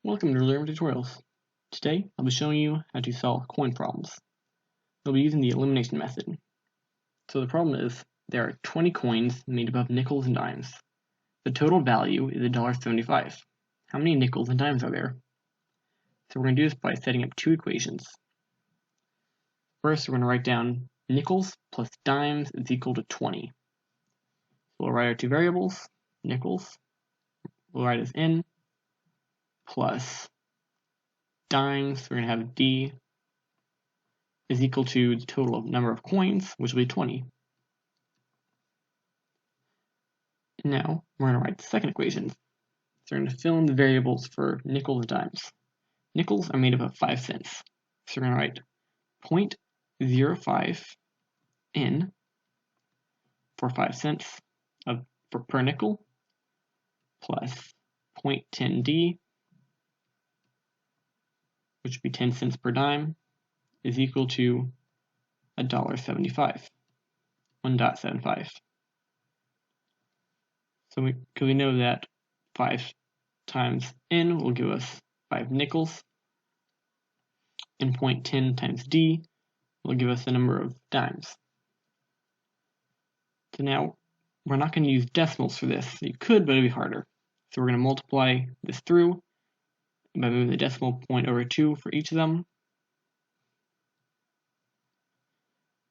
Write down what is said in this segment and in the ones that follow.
Welcome to Learning Tutorials. Today, I'll be showing you how to solve coin problems. We'll be using the elimination method. So the problem is, there are 20 coins made up of nickels and dimes. The total value is $1.75. How many nickels and dimes are there? So we're going to do this by setting up two equations. First, we're going to write down nickels plus dimes is equal to 20. So we'll write our two variables, nickels, we'll write as n, plus dimes, we're going to have d, is equal to the total of number of coins, which will be 20. Now, we're going to write the second equation. So we're going to fill in the variables for nickels and dimes. Nickels are made up of 5 cents. So we're going to write 0.05 n for 5 cents per nickel, plus 0.10 d, which would be 10 cents per dime, is equal to $1.75, 1.75. So because we know that 5 times n will give us 5 nickels, and 0.10 times d will give us the number of dimes. So now, we're not going to use decimals for this. You could, but it'd be harder. So we're going to multiply this through by moving the decimal point over 2 for each of them.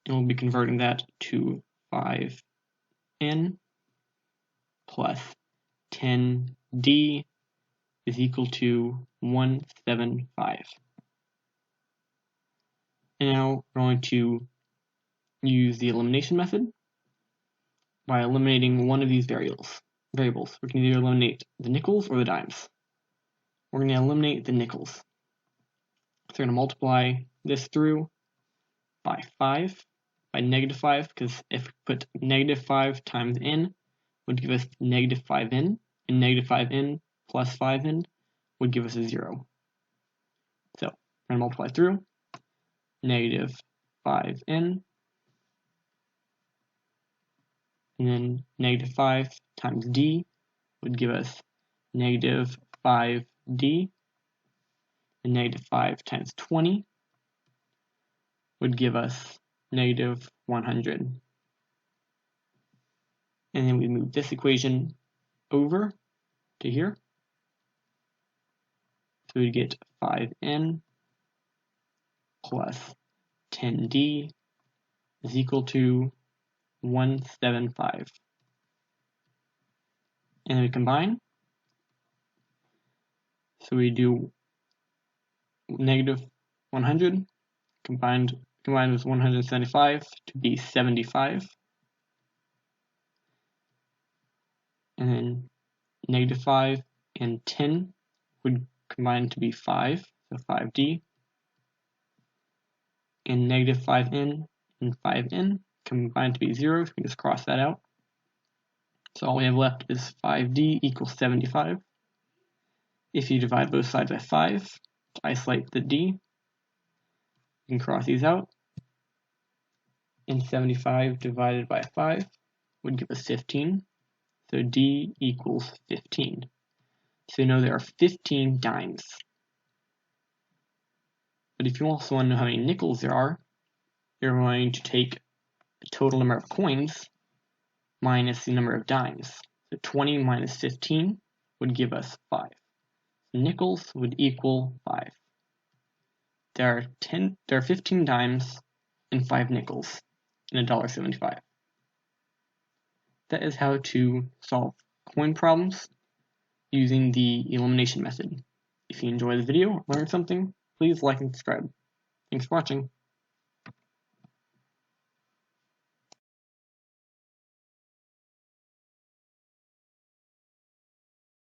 And we'll be converting that to 5n plus 10d is equal to 175. And now we're going to use the elimination method by eliminating one of these variables. We can either eliminate the nickels or the dimes. We're going to eliminate the nickels. So we're going to multiply this through by 5, by negative 5, because if we put negative 5 times n would give us negative 5n, and negative 5n plus 5n would give us a 0. So we're going to multiply through negative 5n, and then negative 5 times d would give us negative 5d, and negative 5 times 20 would give us negative 100. And then we move this equation over to here. So we get 5n plus 10d is equal to 175. And then we combine. So we do negative 100 combined with 175 to be 75. And then negative 5 and 10 would combine to be 5, so 5d. And negative 5n and 5n combine to be 0, so we can just cross that out. So all we have left is 5d equals 75. If you divide both sides by 5 to isolate the d, you can cross these out. And 75 divided by 5 would give us 15. So d equals 15. So you know there are 15 dimes. But if you also want to know how many nickels there are, you're going to take the total number of coins minus the number of dimes. So 20 minus 15 would give us 5. Nickels would equal 5. There are 15 dimes and 5 nickels and $1.75. That is how to solve coin problems using the elimination method. If you enjoyed the video or learned something, please like and subscribe. Thanks for watching.